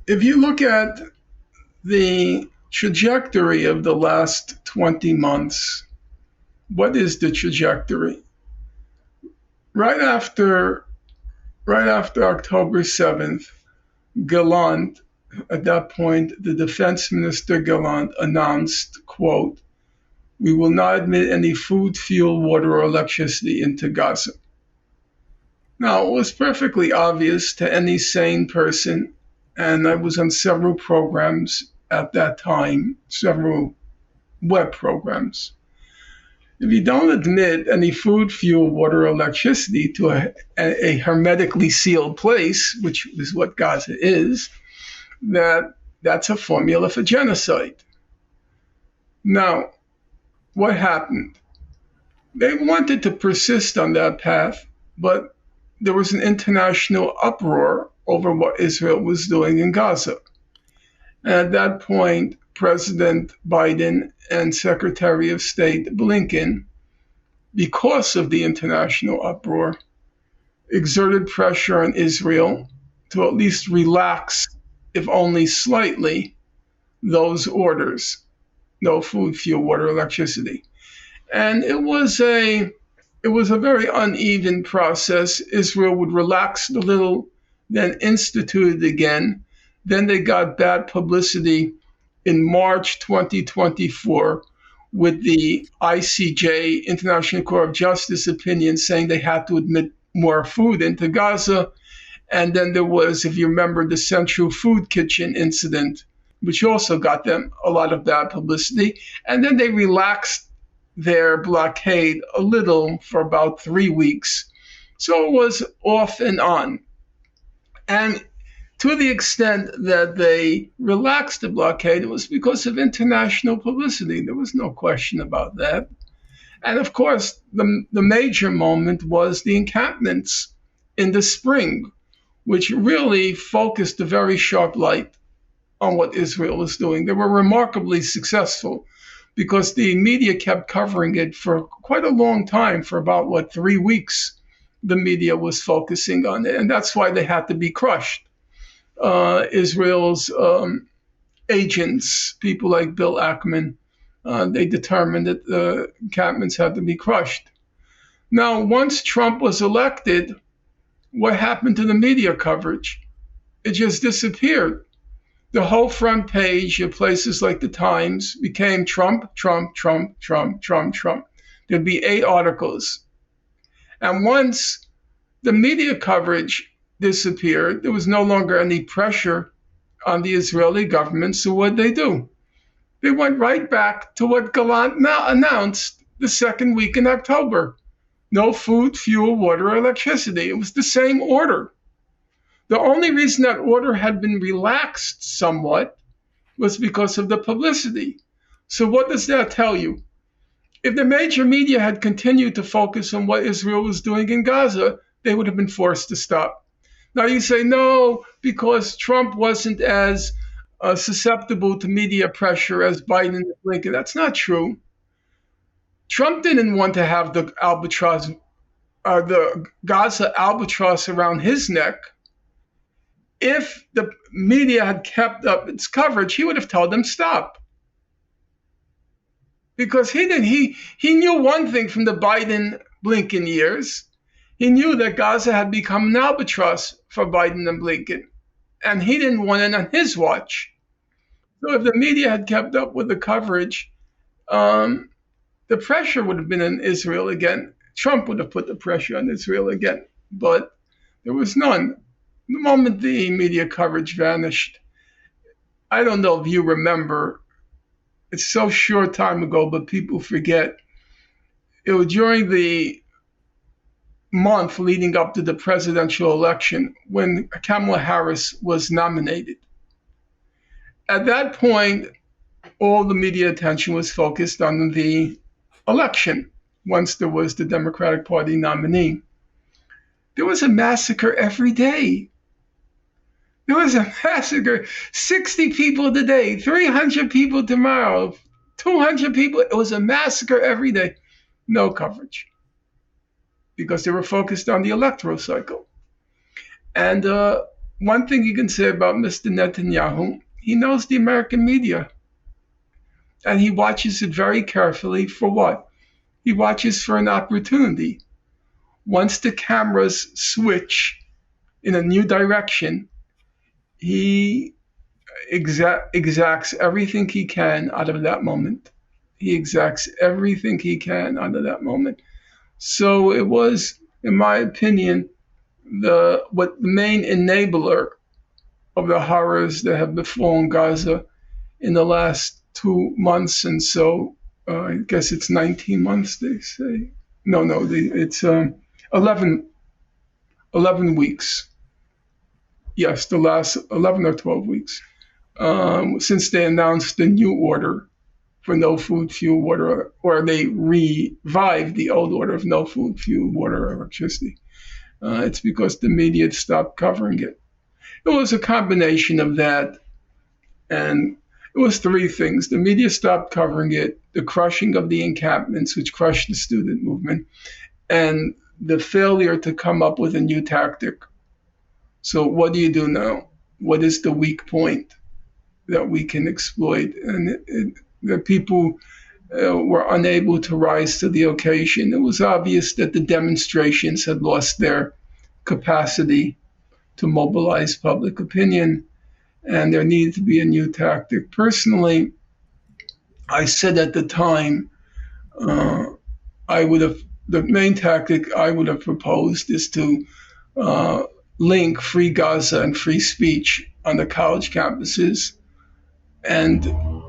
If you look at the trajectory of the last 20 months, what is the trajectory? Right after right after October 7th, Gallant, at that point, the defense minister Gallant announced, quote, "We will not admit any food, fuel, water, or electricity into Gaza." Now, it was perfectly obvious to any sane person, and I was on several programs at that time, several web programs. If you don't admit any food, fuel, water, or electricity to a hermetically sealed place, which is what Gaza is, that's a formula for genocide. Now, what happened? They wanted to persist on that path, but there was an international uproar over what Israel was doing in Gaza. And at that point, President Biden and Secretary of State Blinken, because of the international uproar, exerted pressure on Israel to at least relax, if only slightly, those orders: no food, fuel, water, electricity. And it was a very uneven process. Israel would relax a little, then institute it again. Then they got bad publicity in March 2024 with the ICJ, International Court of Justice opinion, saying they had to admit more food into Gaza. And then there was, if you remember, the Central Food Kitchen incident, which also got them a lot of bad publicity. And then they relaxed their blockade a little for about 3 weeks. So it was off and on. And to the extent that they relaxed the blockade, it was because of international publicity. There was no question about that. And of course, the major moment was the encampments in the spring, which really focused a very sharp light on what Israel was doing. They were remarkably successful because the media kept covering it for quite a long time, for about, 3 weeks. The media was focusing on it, and that's why they had to be crushed. Israel's agents, people like Bill Ackman, they determined that the encampments had to be crushed. Now, once Trump was elected, what happened to the media coverage? It just disappeared. The whole front page of places like the Times became Trump, Trump, Trump, Trump, Trump, Trump. There'd be 8 articles. And once the media coverage disappeared, there was no longer any pressure on the Israeli government. So what did they do? They went right back to what Gallant now announced the second week in October. No food, fuel, water, or electricity. It was the same order. The only reason that order had been relaxed somewhat was because of the publicity. So what does that tell you? If the major media had continued to focus on what Israel was doing in Gaza, they would have been forced to stop. Now you say, no, because Trump wasn't as susceptible to media pressure as Biden and Blinken. That's not true. Trump didn't want to have the Gaza albatross around his neck. If the media had kept up its coverage, he would have told them stop. Because he knew one thing from the Biden-Blinken years. He knew that Gaza had become an albatross for Biden and Blinken, and he didn't want it on his watch. So if the media had kept up with the coverage, the pressure would have been on Israel again. Trump would have put the pressure on Israel again, but there was none. The moment the media coverage vanished, I don't know if you remember, it's so short time ago, but people forget. It was during the month leading up to the presidential election when Kamala Harris was nominated. At that point, all the media attention was focused on the election once there was the Democratic Party nominee. There was a massacre every day. There was a massacre, 60 people today, 300 people tomorrow, 200 people. It was a massacre every day. No coverage because they were focused on the electoral cycle. And one thing you can say about Mr. Netanyahu, he knows the American media and he watches it very carefully for what? He watches for an opportunity. Once the cameras switch in a new direction, he exacts everything he can out of that moment. He exacts everything he can out of that moment. So it was, in my opinion, the main enabler of the horrors that have befallen Gaza in the last 2 months and so. I guess it's 19 months, they say. No, it's 11 weeks. Yes, the last 11 or 12 weeks since they announced the new order for no food, fuel, water, or they revived the old order of no food, fuel, water, or electricity. It's because the media stopped covering it. It was a combination of that, and it was three things. The media stopped covering it, the crushing of the encampments, which crushed the student movement, and the failure to come up with a new tactic. So what do you do now? What is the weak point that we can exploit? And the people were unable to rise to the occasion. It was obvious that the demonstrations had lost their capacity to mobilize public opinion, and there needed to be a new tactic. Personally, I said at the time, the main tactic I would have proposed is to link free Gaza and free speech on the college campuses, and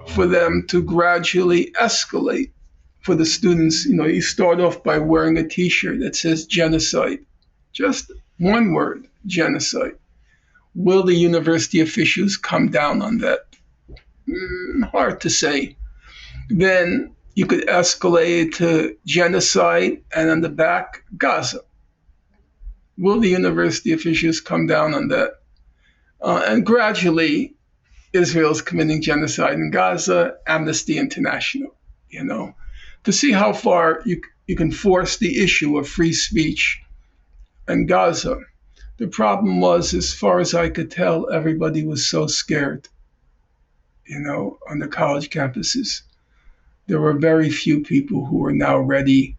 for them to gradually escalate. For the students, you start off by wearing a T-shirt that says genocide, just one word, genocide. Will the university officials come down on that? Hard to say. Then you could escalate to genocide, and on the back, Gaza. Will the university officials come down on that? And gradually, Israel is committing genocide in Gaza, Amnesty International, to see how far you can force the issue of free speech in Gaza. The problem was, as far as I could tell, everybody was so scared, on the college campuses. There were very few people who were now ready.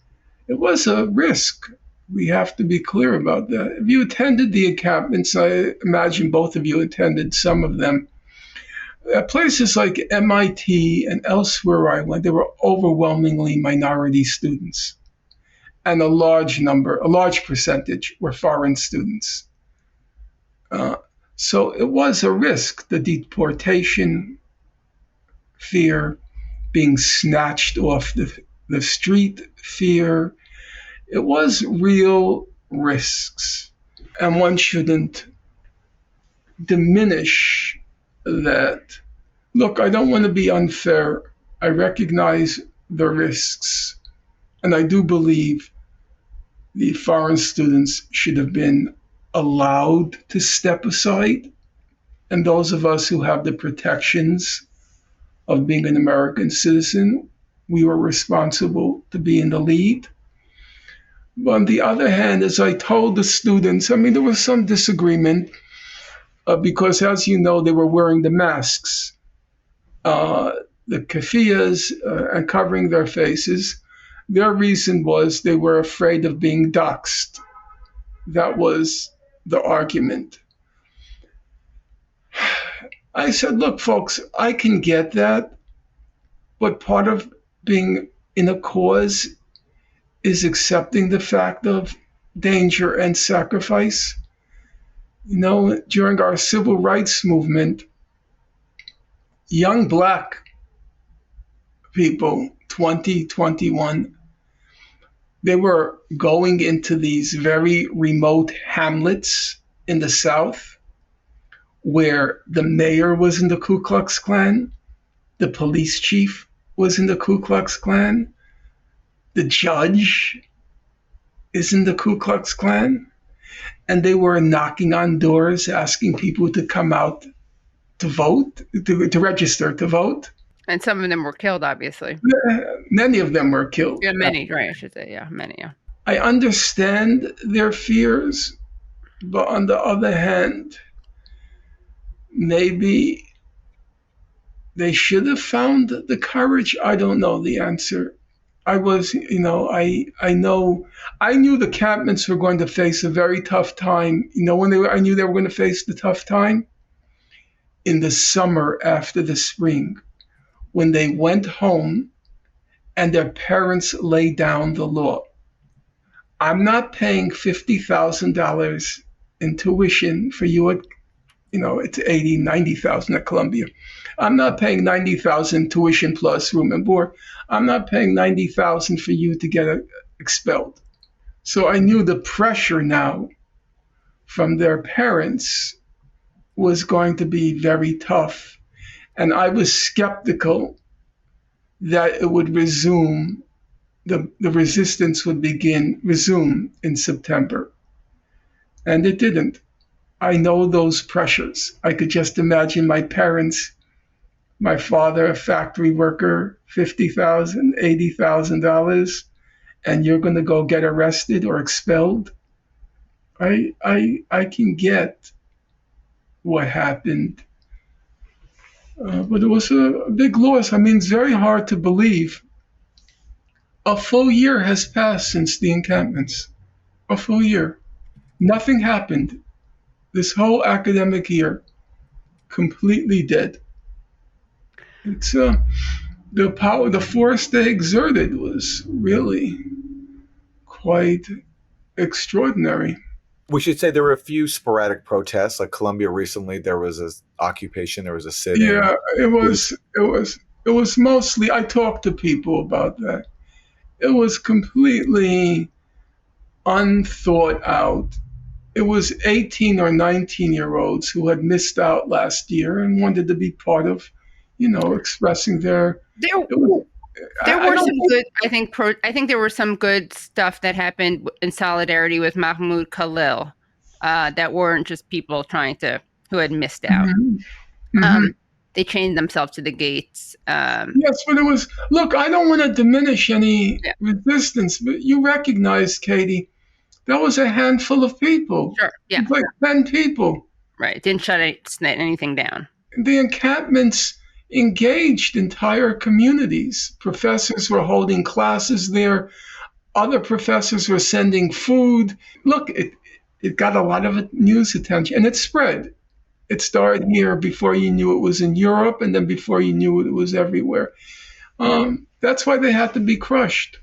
It was a risk. We have to be clear about that. If you attended the encampments, I imagine both of you attended some of them. At places like MIT and elsewhere I went, there were overwhelmingly minority students. And a large percentage were foreign students. So it was a risk, the deportation fear, being snatched off the street fear. It was real risks. And one shouldn't diminish that. Look, I don't want to be unfair. I recognize the risks. And I do believe the foreign students should have been allowed to step aside. And those of us who have the protections of being an American citizen, we were responsible to be in the lead. But on the other hand, as I told the students, there was some disagreement because, as you know, they were wearing the masks, the keffiyehs, and covering their faces. Their reason was they were afraid of being doxxed. That was the argument. I said, look, folks, I can get that, but part of being in a cause is accepting the fact of danger and sacrifice. During our civil rights movement, young Black people, 20, 21, they were going into these very remote hamlets in the South where the mayor was in the Ku Klux Klan, the police chief was in the Ku Klux Klan, the judge is in the Ku Klux Klan, and they were knocking on doors asking people to come out to vote, to register to vote. And some of them were killed, obviously. Many of them were killed. Yeah, many, right, I should say. Yeah, many, yeah. I understand their fears, but on the other hand, maybe they should have found the courage. I don't know the answer. I was, I know, I knew the Campments were going to face a very tough time. I knew they were going to face the tough time in the summer after the spring, when they went home and their parents laid down the law. I'm not paying $50,000 in tuition for you at, it's 80, 90,000 at Columbia. I'm not paying 90,000 tuition plus room and board. I'm not paying 90,000 for you to get expelled. So I knew the pressure now from their parents was going to be very tough. And I was skeptical that it would resume, the resistance would resume in September. And it didn't. I know those pressures. I could just imagine my parents, my father, a factory worker, $50,000, $80,000, and you're going to go get arrested or expelled. I can get what happened, but it was a big loss. I mean, it's very hard to believe. A full year has passed since the encampments. A full year. Nothing happened. This whole academic year, completely dead. It's the power, the force they exerted was really quite extraordinary. We should say there were a few sporadic protests, like Columbia recently. There was an occupation, there was a sit-in. Yeah, it was mostly. I talked to people about that. It was completely unthought out. It was 18 or 19-year-olds who had missed out last year and wanted to be part of, expressing their. There were some good. I think there were some good stuff that happened in solidarity with Mahmoud Khalil, that weren't just people who had missed out. Mm-hmm. Mm-hmm. They chained themselves to the gates. Yes, but it was. Look, I don't want to diminish any resistance, but you recognize, Katie, that was a handful of people. Sure. Yeah. Like 10 people. Right. It didn't shut anything down. The encampments engaged entire communities. Professors were holding classes there. Other professors were sending food. Look, it got a lot of news attention, and it spread. It started here before you knew it was in Europe, and then before you knew it was everywhere. That's why they had to be crushed.